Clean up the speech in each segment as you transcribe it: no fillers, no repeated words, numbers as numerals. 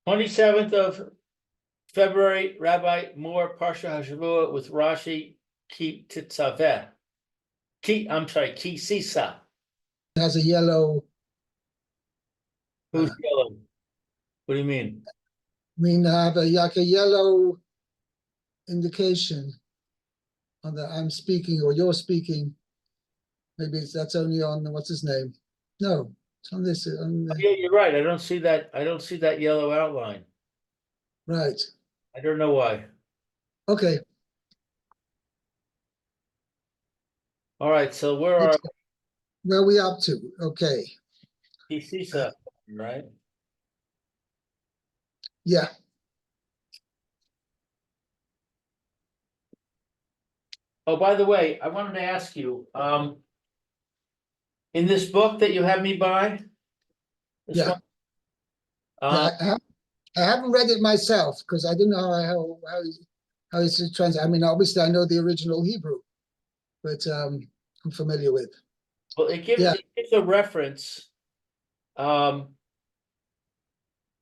27th of February, Rabbi Moore, Parsha Hashavua with Rashi, Ki Titzaveh. Ki Sisa. Has a yellow. Who's yellow? What do you mean? I mean, I have like a yellow indication on that I'm speaking or you're speaking. Maybe that's only on what's his name? No, it's on this. Yeah, you're right. I don't see that. I don't see that yellow outline. Right. I don't know why. Okay. All right. So where are we up to? Okay. Ki Sisa, right? Yeah. Oh, by the way, I wanted to ask you, in this book that you have me buy, this Yeah. one, Yeah. I haven't read it myself because I didn't know how it's translated. I mean, obviously I know the original Hebrew, but I'm familiar with. well, it gives a reference, and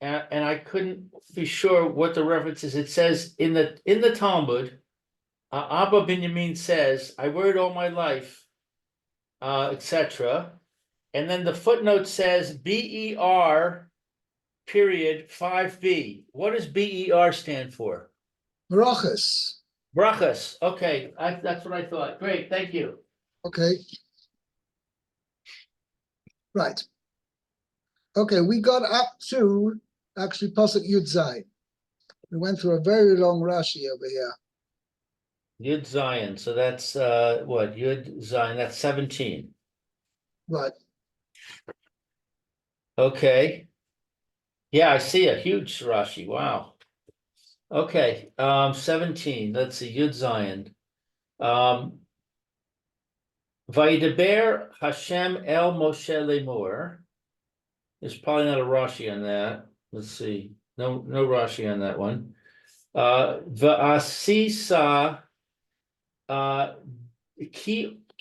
I couldn't be sure what the reference is. It says in the Talmud, Abba Binyamin says, "I worried all my life," etc. And then the footnote says BER period 5B. What does BER stand for? Barachas. Brachas. Okay, that's what I thought. Great, thank you. Okay. Right. Okay, we got up to actually Pasuk Yud Zayin. We went through a very long Rashi over here. Yud Zion. So that's what? Yud Zion. That's 17. Right. Okay. Yeah, I see a huge Rashi. Wow. Okay. 17. Let's see. Yud Zion. Vayidaber Hashem El Moshe Lemur. There's probably not a Rashi on that. Let's see. No Rashi on that one. V'asisa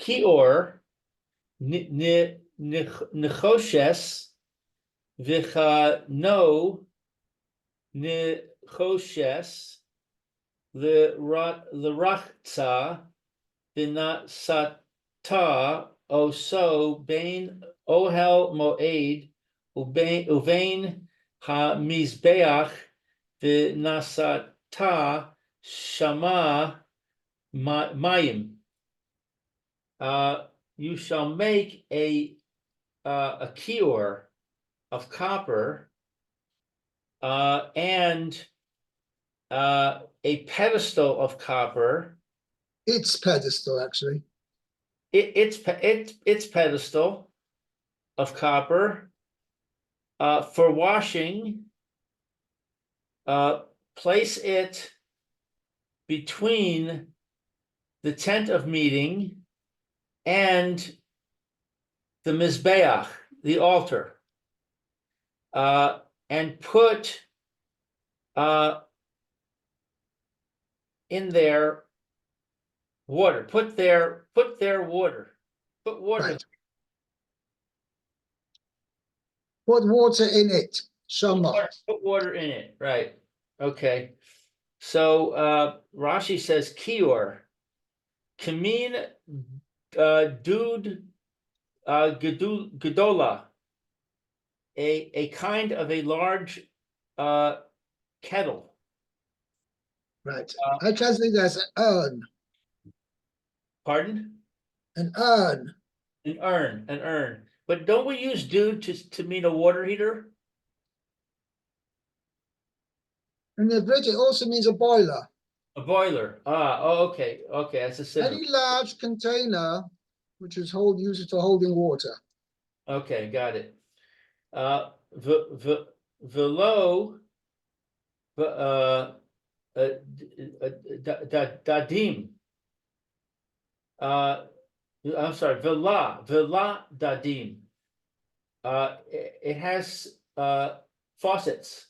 Kior Nechoshes V'chano Nechoshes L'rachza V'nasata Oso Bain Ohel Moed Uvein HaMizbeach V'nasata Shama Mayim. You shall make a kior of copper and a pedestal of copper. Its pedestal, actually. Its pedestal of copper for washing. Place it between the tent of meeting and the Mizbeach, the altar, and put in there water. Put their water. Put water. Right. Put water in it. Shama. Put water in it. Right. Okay. So Rashi says kior. Kamin dud gedola. A kind of a large kettle. Right. I translate that as an urn. Pardon? An urn. An urn. But don't we use dude to mean a water heater? And the British it also means a boiler. A boiler. Oh, okay. That's a synonym. Any large container which is used for holding water. Okay, got it. Velo dadim. I'm sorry, Villa dadim. It has faucets.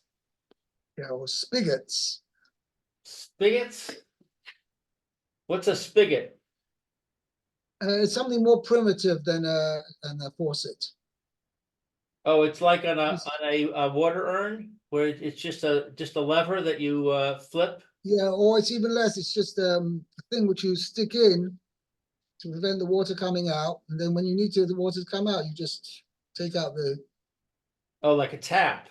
Yeah, or spigots. Spigots? What's a spigot? It's something more primitive than a faucet. Oh, it's like on a water urn? where it's just a lever that you flip? Yeah, or it's even less. It's just a thing which you stick in to prevent the water coming out, and then when you need the water to come out, you just take out the. Oh, like a tap.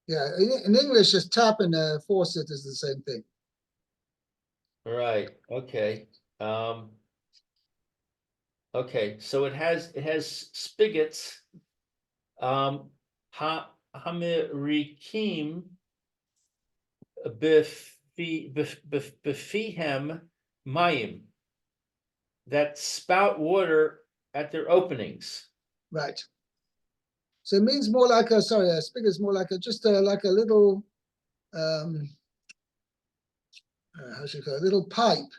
Yeah, in English, just tap and faucet is the same thing. Right. Okay. Okay. So it has spigots. Hamirikim befihem mayim, that spout water at their openings. Right. So it means more like a sorry, a spigot is more like a just like a little how should I call it? A little pipe,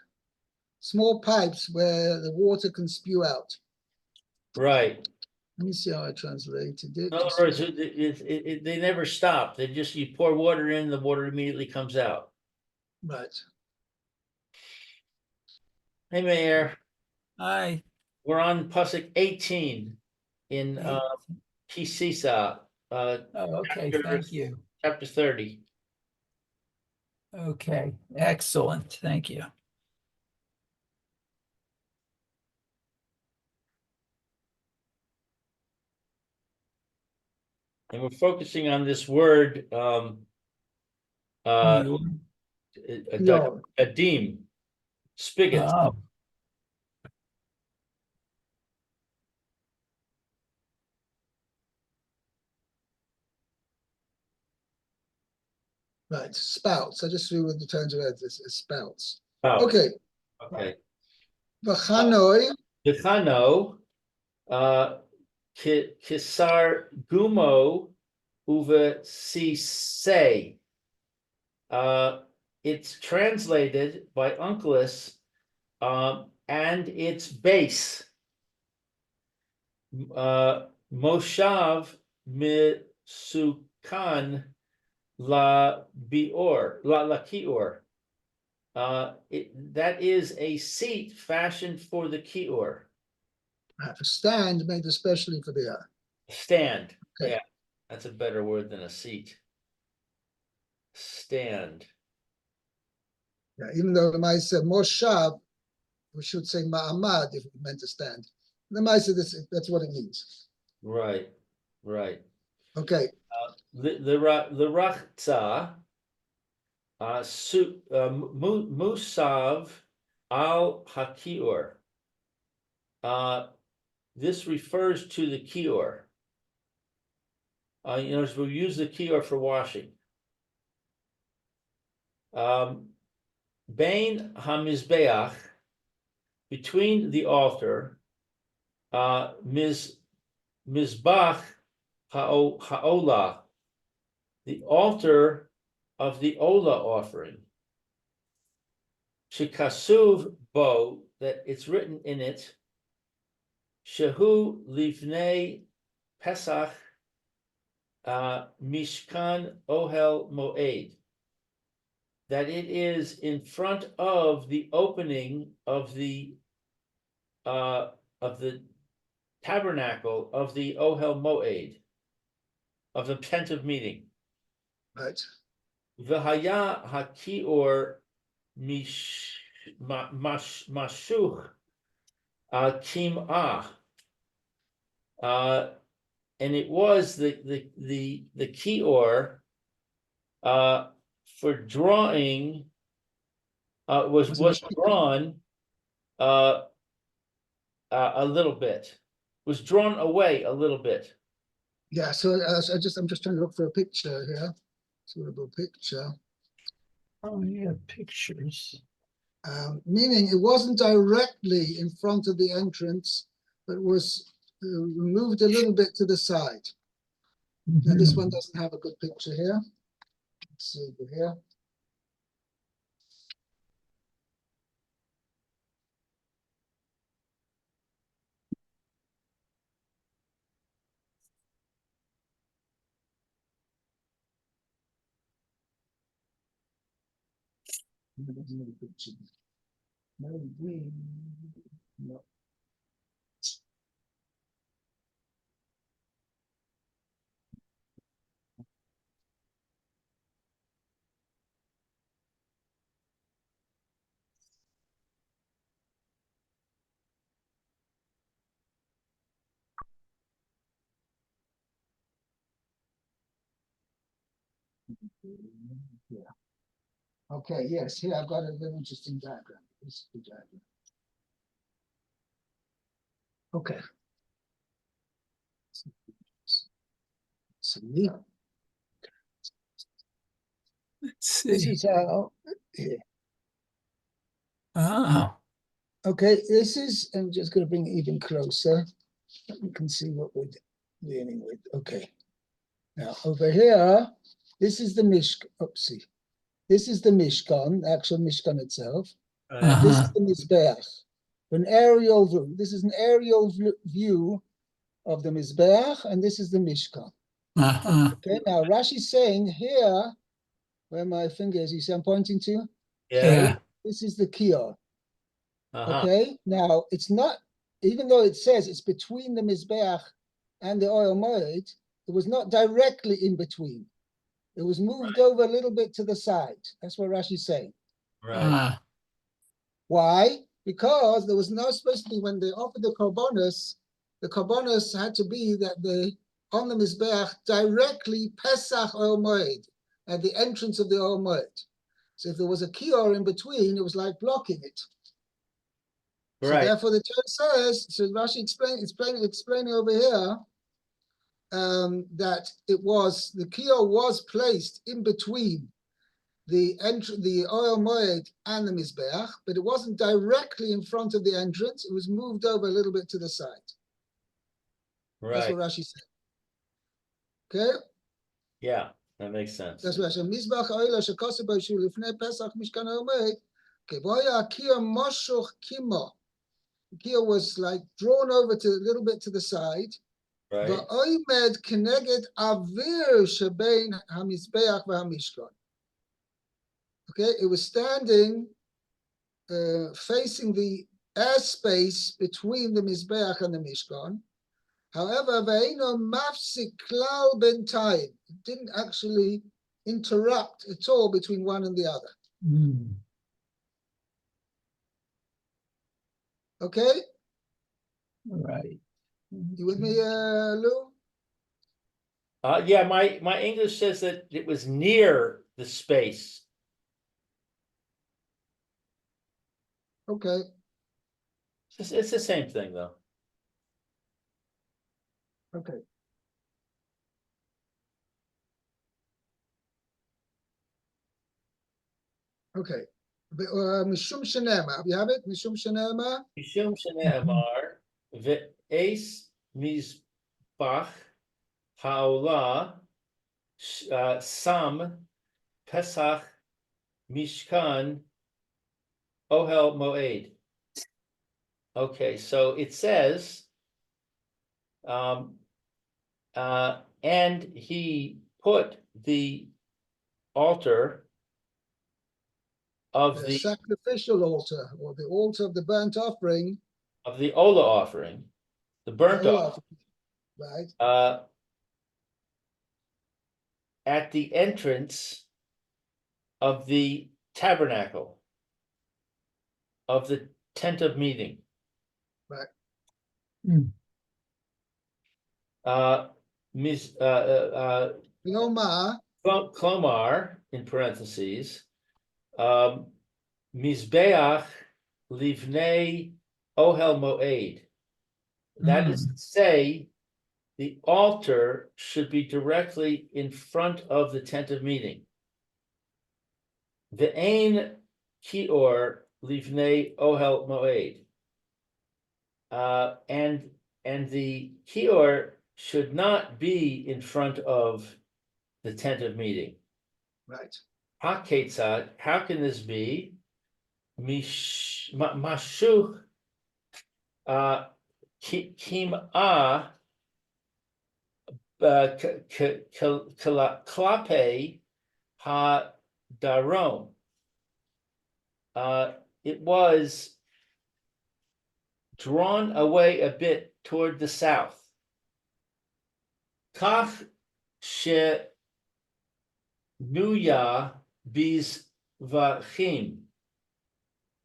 small pipes where the water can spew out. Right. Let me see how I translated it. In other Just words, they never stop. They just, you pour water in, the water immediately comes out. right. Hey, Mayor, Hi. we're on Pasuk 18 in Sisa, Oh, okay, thank you. chapter 30. Okay, excellent, thank you. And we're focusing on this word, You- a deem, spigot. Oh, Right. Spouts. I just threw with the terms of it. It's spouts. Oh, Okay. okay. V'chanoi. Dechano, kisar gumo uve sisei. It's translated by Unclus, and its base. Moshav misukan la bior la kior. That is a seat fashioned for the kior. A stand made especially for the Stand. Okay. Yeah, that's a better word than a seat. Stand. yeah, even though the mice said moshav, we should say ma'amad if we meant to stand. The mice said that's what it means. Right. Right. Okay. The rachza, musav al hakior. This refers to the kior. We use the kior for washing. Bain hamizbeach, between the altar, mizbach haolah, the altar of the olah offering. Shekasuv bo, that it's written in it. Shehu livnei Pesach Mishkan Ohel Moed, that it is in front of the opening of the tabernacle of the Ohel Moed, of the tent of meeting. Right. V'haya hakior mashuch kim'ah. And it was the kior for drawing, was drawn a little bit, was drawn away a little bit. Yeah. So I'm just trying to look for a picture here. Suitable picture. oh, yeah, pictures. Meaning it wasn't directly in front of the entrance, but was moved a little bit to the side. Now this one doesn't have a good picture here. Let's see over here. No, it doesn't have a picture. No green. No. Yeah. Okay, yes, here I've got a very interesting diagram. This is the diagram. Okay. See, Let's this see. is how, here. Oh, Okay, this is, I'm just going to bring it even closer. You can see what we're dealing with. Okay. Now, over here, this is the Mishkan. Oopsie. This is the Mishkan, the actual Mishkan itself. Right. This is uh-huh, the Mizbeach. An aerial view. This is an aerial view of the Mizbeach, and this is the Mishkan. uh-huh, Okay, now Rashi's saying here, where my finger is, you see I'm pointing to? Yeah. yeah, This is the Kior. Uh-huh. Okay, now it's not, even though it says it's between the Mizbeach and the oil moed, it was not directly in between. It was moved over a little bit to the side. That's what Rashi's saying. Right. Why? Because there was no supposed to be, when they offered the korbanos had to be that they on the Mizbeach directly Pesach oil moed, at the entrance of the oil moed. So if there was a kior in between, it was like blocking it. So Right. therefore the Torah says, so Rashi explaining over here, that it was, the kior was placed in between the oil moed and the mizbeach, but it wasn't directly in front of the entrance. It was moved over a little bit to the side. That's Right. what Rashi said. Okay, Yeah, that makes sense. that's what Rashi. Mizbeach oila shekasa b'shu lifnei Pesach mishkan oil moed. Okay, v'hoya akiyah moshoch kimo. The kiyah was like drawn over to a little bit to the side. Right. V'oimed keneged avir shebein hamizbeach v'hamishkan. Okay, it was standing facing the airspace between the Mizbeach and the Mishkan. However, Ve'eno mafsik klal bentayim. It didn't actually interrupt at all between one and the other. mm, Okay? right. You with me, Lou? Yeah, my English says that it was near the space. Okay. It's the same thing though. Okay. Okay. Mishum Shenema. You have it? Mishum Shenema? Mishum shene'amar ve'es mizbach ha'olah sam pesach mishkan ohel moed. Okay, so it says, and he put the altar of The the sacrificial altar, or the altar of the burnt offering, Ola offering, the the burnt Olaf, offering, right? at the entrance of the tabernacle of the tent of meeting. Right. Mm, Loma, Klomar, in parentheses, Mizbeach livnei ohel moed. That is to say, the altar should be directly in front of the tent of meeting. The ain kior livnei ohel moed. And the kior should not be in front of the tent of meeting. right. Haketzad, how can this be? Mashuch kim'ah klape ha darom. It was drawn away a bit toward the south. Kach she nuya bizvachim.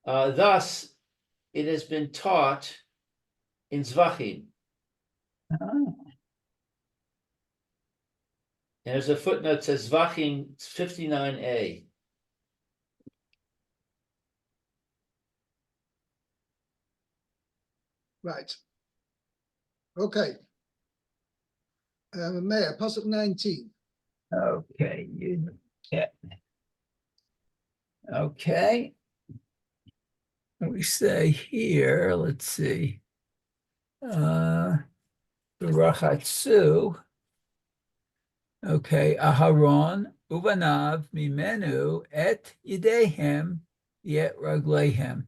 Thus, it has been taught in zvachim. ah, And there's a footnote that says Zvachim 59a. Right. Okay. Mayor, Pasuk 19. Okay, yeah. Okay. We say here, let's see. The Rachatsu. Okay, Aharon uvanav mimenu et yidehem yet raglehem.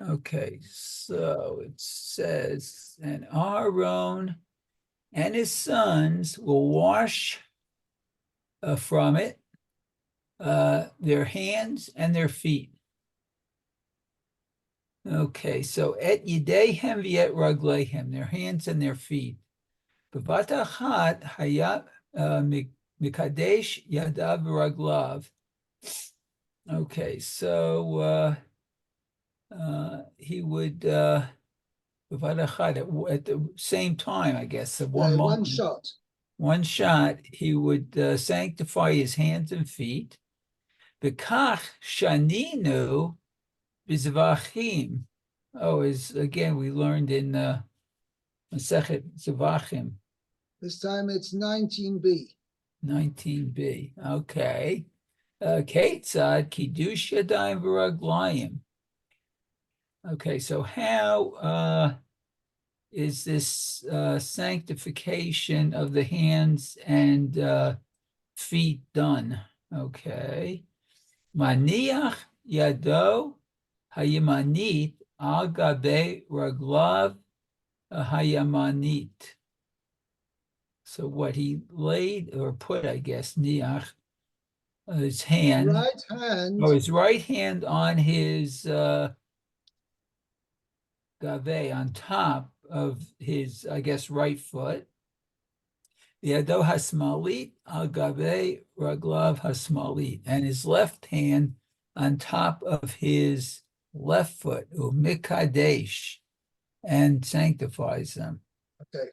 Okay, so it says, and Aaron and his sons will wash from it their hands and their feet. Okay, so et yidehem v'et raglehem, their hands and their feet. B'vat achat hayat mikadesh yadav v'raglav. Okay, so he would b'vat achat at the same time, I guess, at one One moment, shot. one shot, he would sanctify his hands and feet. B'kach shaninu b'zvachim. Oh, is again we learned in Masechet Zvachim. This time it's 19b. 19b. Okay. Ketzad kiddush yadayim v'raglayim. Okay, so how is this sanctification of the hands and feet done? Okay. Maniach yado hayamanit al gabe raglav hayamanit. So what he laid or put, I guess, niach, his hand, Right hand. his right hand on his gave, on top of his, I guess, right foot. Yado hasmalit al gave raglav hasmalit, and his left hand on top of his left foot, umikadesh, and sanctifies them. Okay.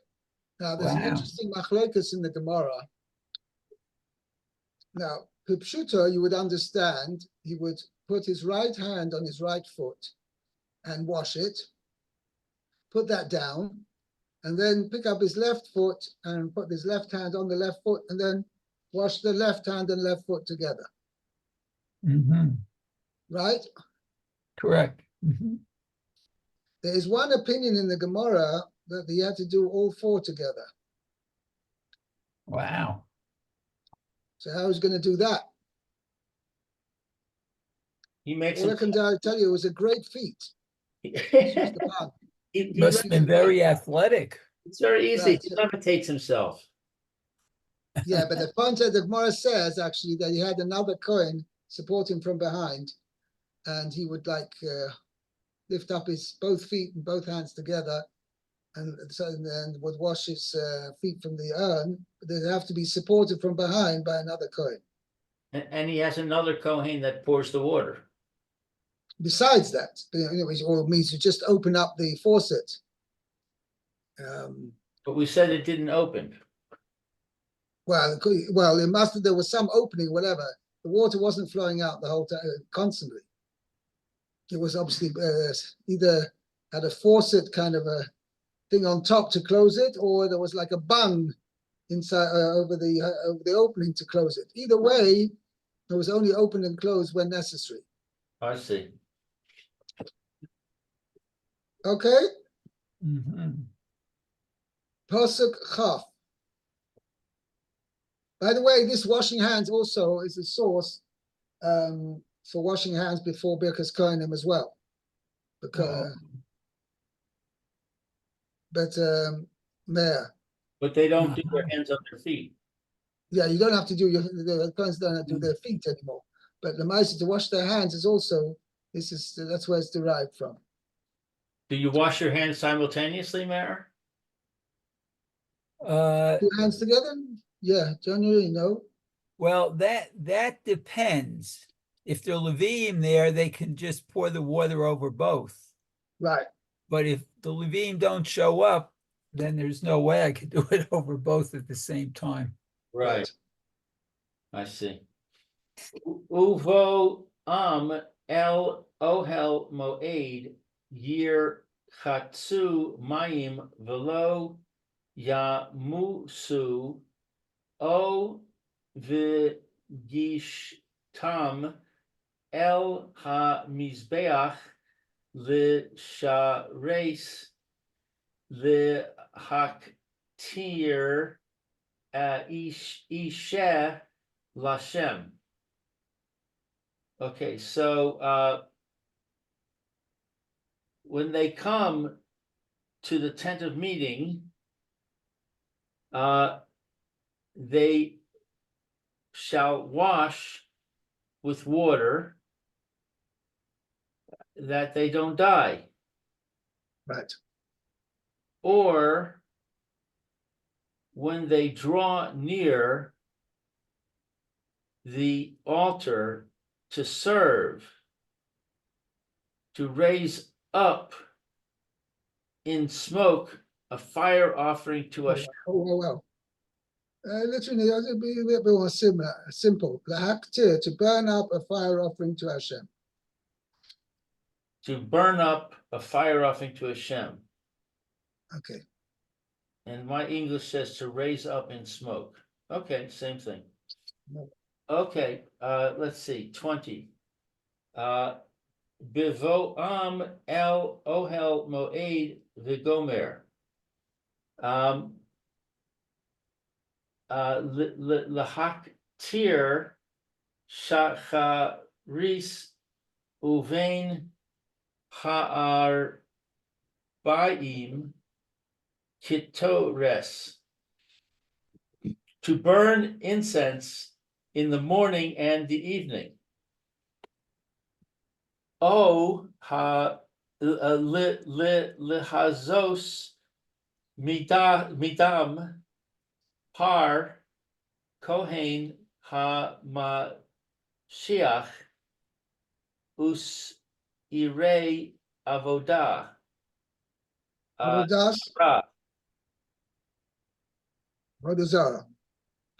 Now there's an Wow. interesting machlokas in the Gemara. Now, Pipshuta, you would understand, he would put his right hand on his right foot and wash it, put that down, and then pick up his left foot and put his left hand on the left foot, and then wash the left hand and left foot together. Mhm. Right? Correct. Mhm. There is one opinion in the Gemara that he had to do all four together. Wow. So how is he going to do that? He makes All I him. can tell you, it was a great feat. he, Excuse the pun. Must have been very athletic. it's very easy. Right. He levitates himself. Yeah, but the point of the Gemara says actually that he had another Kohen support him from behind, and he would lift up his both feet and both hands together, and then would wash his feet from the urn. But they'd have to be supported from behind by another Kohen. And he has another Kohen that pours the water. Besides that, or means you just open up the faucet. But we said it didn't open. Well, it must have, there was some opening, whatever. The water wasn't flowing out the whole time, constantly. It was obviously either had a faucet kind of a thing on top to close it, or there was like a bung inside over the opening to close it. Either way, it was only open and closed when necessary. I see. Okay, Mhm. Pasuk Chaf. By the way, this washing hands also is a source for washing hands before Birkas Kohanim as well. Because, Mayor. But they don't do their hands on their feet. Yeah, you don't have to do the Kohanim don't have to do their feet anymore. But the mice to wash their hands is also that's where it's derived from. Do you wash your hands simultaneously, Mayor? Two hands together? Yeah, generally no. Well, that depends. If they're Levim there, they can just pour the water over both. Right. But if the Levim don't show up, then there's no way I could do it over both at the same time. Right, I see. Uvo el ohel moed yir chatsu mayim velo yamusu o v'gishtam el ha-mizbeach l'shares l'haktir ishe lashem. Okay, so when they come to the tent of meeting, they shall wash with water that they don't die. Right. Or when they draw near the altar to serve, to raise up in smoke a fire offering to Hashem. Well. Literally, it'd be a bit more simple. Lahaktir, to burn up a fire offering to Hashem. To burn up a fire offering to Hashem. Okay. And my English says to raise up in smoke. Okay, same thing. No. Okay, let's see, 20. Bivoam el ohel moed v'gomer. Lahaktir shacharis uvein ha'arba'im kitores. To burn incense in the morning and the evening. O ha lihazos midam par kohen ha mashiach us irei avodah. Avodah Zarah.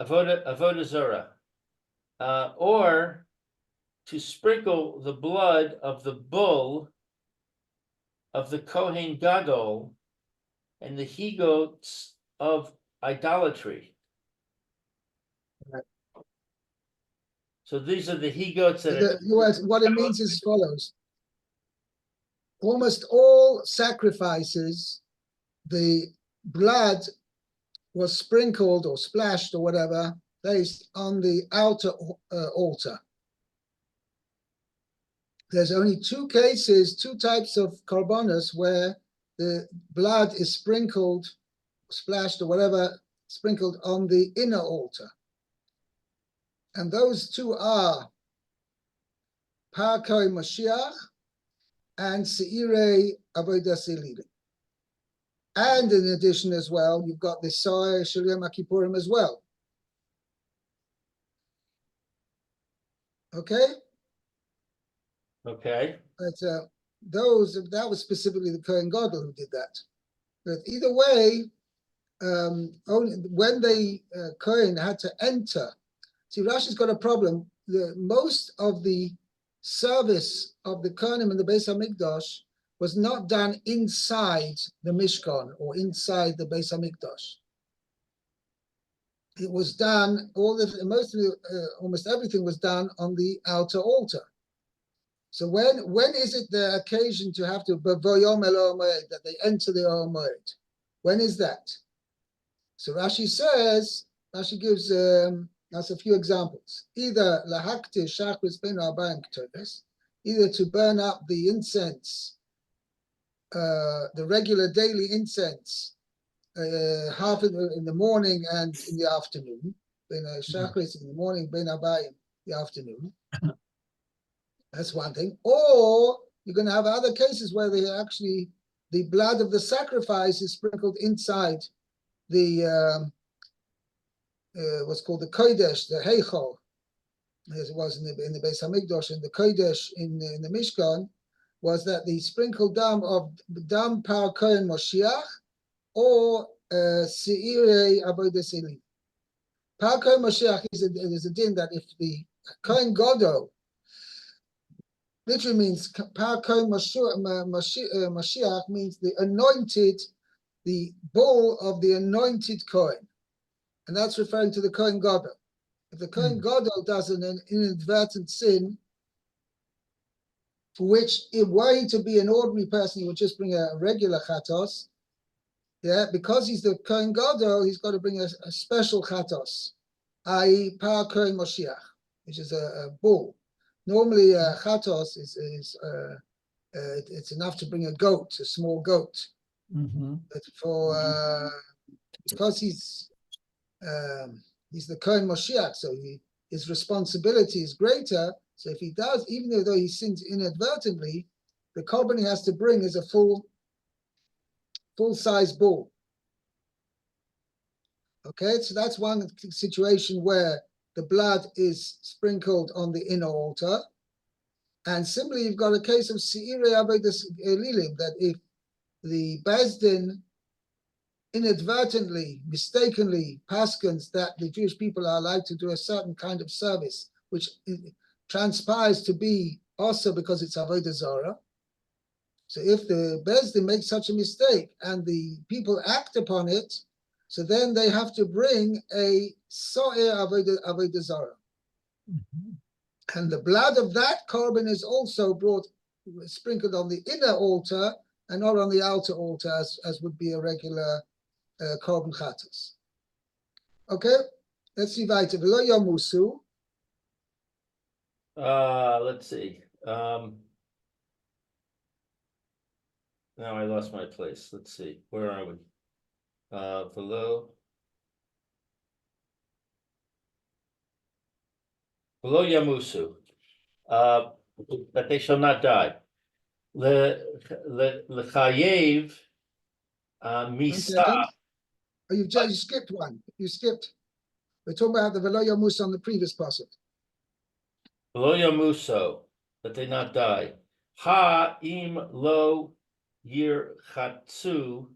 Avodah Zarah. Or to sprinkle the blood of the bull of the Kohen Gadol and the he-goats of idolatry. Right. So these are the he-goats that What it means is as follows. Almost all sacrifices, the blood was sprinkled or splashed or whatever, placed on the outer altar. There's only two cases, two types of korbanos where the blood is sprinkled, splashed or whatever, sprinkled on the inner altar. And those two are Par Kohen Mashiach and Seirei Avodah Zarah. And in addition as well, you've got the Soy Shel Yom Kippurim as well. Okay? Okay. But that was specifically the Kohen Gadol who did that. But either way, only when the Kohen had to enter, see, Rashi's got a problem. Most of the service of the Kohanim in the Beis HaMikdash was not done inside the Mishkan or inside the Beis HaMikdash. It was done, almost everything was done on the outer altar. So when is it the occasion to have to B'voyom el Or Moed, that they enter the Or Moed? When is that? So Rashi gives us a few examples. Either lahaktir shachris ben arbaim k'toves, either to burn up the incense, the regular daily incense, half in the morning and in the afternoon. Ben shachris in the morning, ben arbaim in the afternoon. That's one thing. Or you're going to have other cases where the blood of the sacrifice is sprinkled inside the what's called the kodesh, the heichal, as it was in the Beis Hamikdash, and the kodesh in the Mishkan, was that the sprinkled dam of dam par kohen Moshiach or seirei avodah zarah. Par Kohen Mashiach is a din that if the Kohen Gadol literally means Par Kohen Mashiach means the anointed, the bull of the anointed Kohen, and that's referring to the Kohen Gadol. If the Kohen Gadol does an inadvertent sin, for which, if were he to be an ordinary person, he would just bring a regular chatos. Yeah, because he's the Kohen Gadol, he's got to bring a special chatos, i.e. Par Kohen Moshiach, which is a bull. Normally, chatos is it's enough to bring a goat, a small goat. But for because he's the Kohen Moshiach, so his responsibility is greater. So if he does, even though he sins inadvertently, the korban he has to bring is a full-size bull. Okay, so that's one situation where the blood is sprinkled on the inner altar. And similarly, you've got a case of Seirei Avodas Elilim, that if the Bezdin inadvertently, mistakenly paskins that the Jewish people are allowed to do a certain kind of service, which transpires to be also because it's Avodah Zarah. So if the Bezdin makes such a mistake and the people act upon it, so then they have to bring a So'er Avodah Zarah. And the blood of that korban is also sprinkled on the inner altar and not on the outer altar, as would be a regular korban chatos. Okay, let's see weiter. V'lo yamusu. Let's see. Now I lost my place. Let's see. Where are we? Below Yamusu. That they shall not die. L'chayev misa. Oh, you skipped one. You skipped. We're talking about the v'lo yamusu on the previous passage. Below Yamuso, that they not die. Ha im lo yirchatzu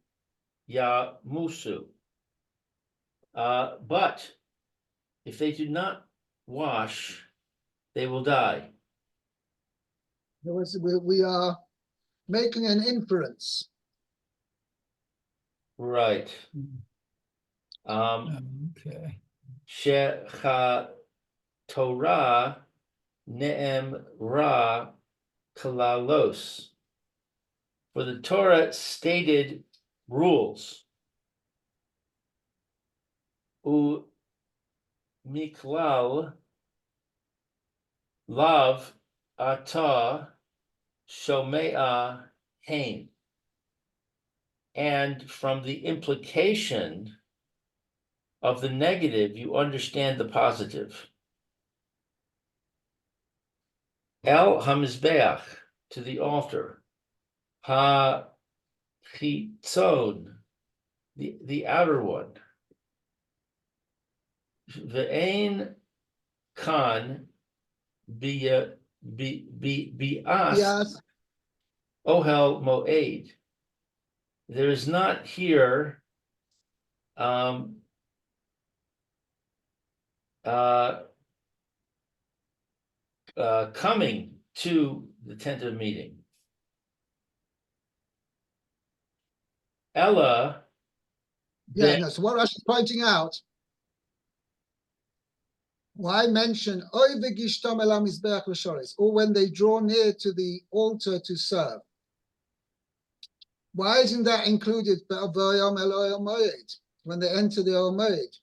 ya musu. But if they do not wash, they will die. We are making an inference. Right. Okay. Shecha Torah ne'em ra kalalos. For the Torah stated rules. U miklal lav ata shomea hain. And from the implication of the negative, you understand the positive. El hamizbeach, to the altar. Ha chitzon, the outer one. Ve'ein kan bias ohel moed. There is not here coming to the tent of meeting. Ella. Yeah, no, so what Rashi is pointing out, why mention or when they draw near to the altar to serve? Why isn't that included when they enter the Oel Moed?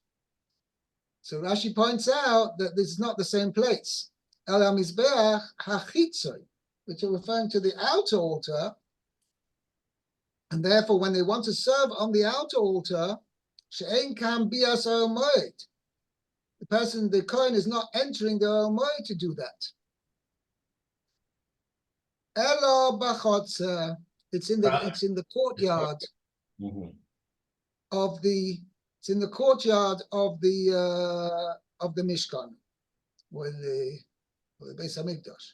So Rashi points out that this is not the same place. El HaMizbeach HaChitzon, which are referring to the outer altar, and therefore when they want to serve on the outer altar, she'ein kam bias Oel Moed. The Kohen is not entering the Oel Moed to do that. Elo b'chotzer. It's in the courtyard of the Mishkan, or the Beis Hamikdash.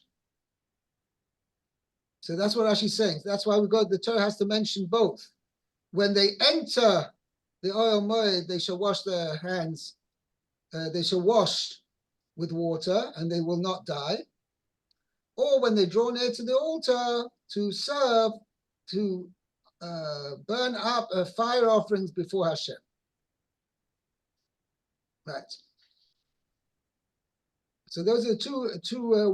So that's what Rashi is saying. That's why the Torah has to mention both. When they enter the Oel Moed, they shall wash their hands they shall wash with water and they will not die. Or when they draw near to the altar to serve, to burn up fire offerings before Hashem. Right. So those are two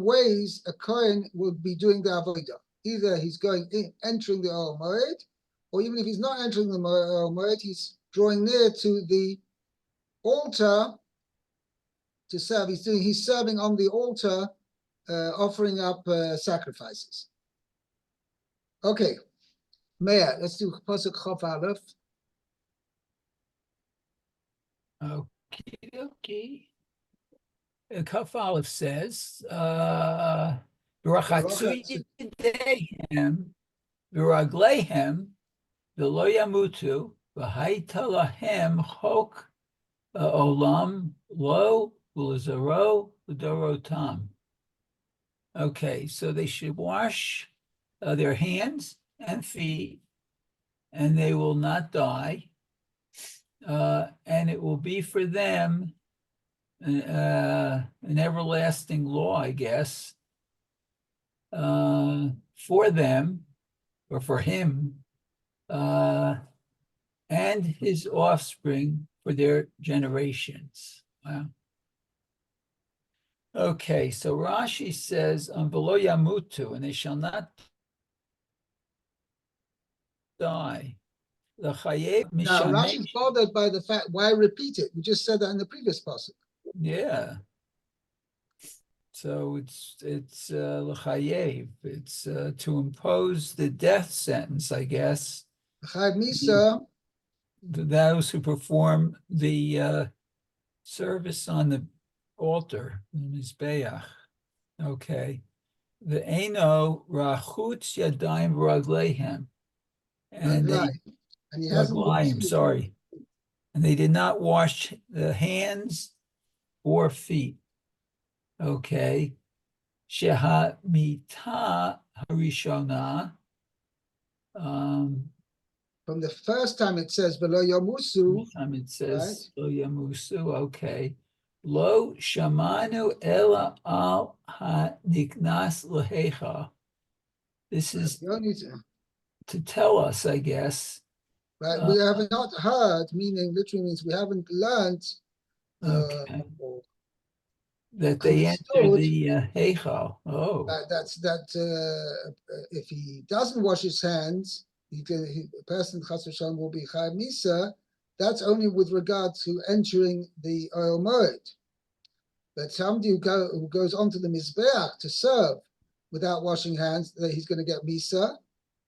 ways a Kohen will be doing the avodah. Either he's going in, entering the Ohel Moed, or even if he's not entering the Ohel Moed, he's drawing near to the altar to serve. He's serving on the altar, offering up sacrifices. Okay, Meir, let's do Pasuk Chof Aleph. Okay. Kaf Aleph says, Barachatzu. "Barachatzu yedehem v'ragleihem v'lo yamutu v'haita lahem chok olam lo ulazaro l'dorotam." Okay, so they should wash their hands and feet, and they will not die, and it will be for them an everlasting law, I guess, for them or for him and his offspring for their generations. Wow. Okay, so Rashi says, "V'lo yamutu," and they shall not die. The chayev Now, mishamesh. Rashi's bothered by the fact, why repeat it? We just said that in the previous Pasuk. Yeah. So it's l'chayev. It's to impose the death sentence, I guess. Chayav Misa, Those who perform the service on the altar, the mizbeach. Okay. The eno rachutz yadayim v'ragleihem, and they and he hasn't washed raglayim, his sorry, and they did not wash the hands or feet. Okay. Sheha mita harishona. From the first time it says below Yomusu, Time it says lo yamusu. Okay. Lo shamanu ela al ha niknas lehecha. This is the only to tell us, I guess. right. We have not heard, meaning literally means we haven't learned Okay. or That they enter understood the heichal. Oh. that if he doesn't wash his hands, a person Chas v'Shalom will be Chayav Misa. That's only with regard to entering the Ohel Moed. But somebody who goes onto the Mizbeach to serve without washing hands, that he's going to get Misa.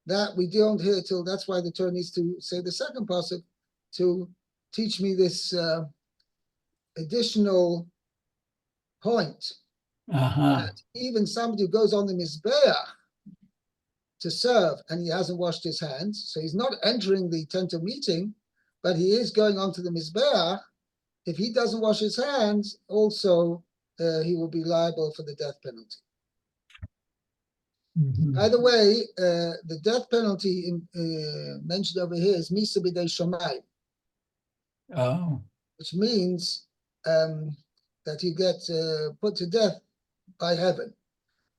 That we don't hear till. That's why the Torah needs to say the second pasuk to teach me this additional point. That even somebody who goes on the Mizbeach to serve and he hasn't washed his hands, so he's not entering the tent of meeting, but he is going onto the Mizbeach. If he doesn't wash his hands, also he will be liable for the death penalty. By the way, the death penalty mentioned over here is Misa b'dei Shomayim. Oh. Which means that you get put to death by heaven.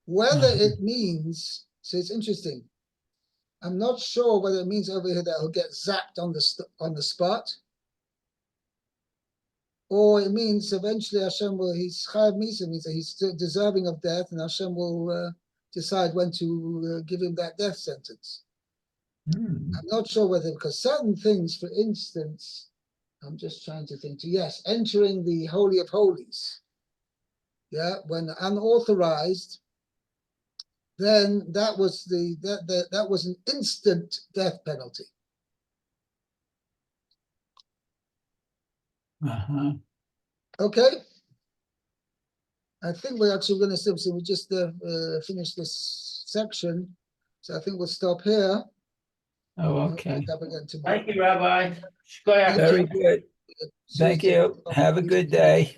Whether it means, so it's interesting. I'm not sure whether it means over here that he'll get zapped on the spot, or it means eventually Hashem will, he's Chayav Misa, means that he's still deserving of death, and Hashem will decide when to give him that death sentence. I'm not sure whether, because certain things, for instance, I'm just trying to think. Yes, entering the Holy of Holies. Yeah, when unauthorized, then that was that was an instant death penalty. Okay. I think we're actually going to so we just finish this section. So I think we'll stop here. Oh, okay. Up again tomorrow. Thank you, Rabbi. Very good. Thank you. Have a good day.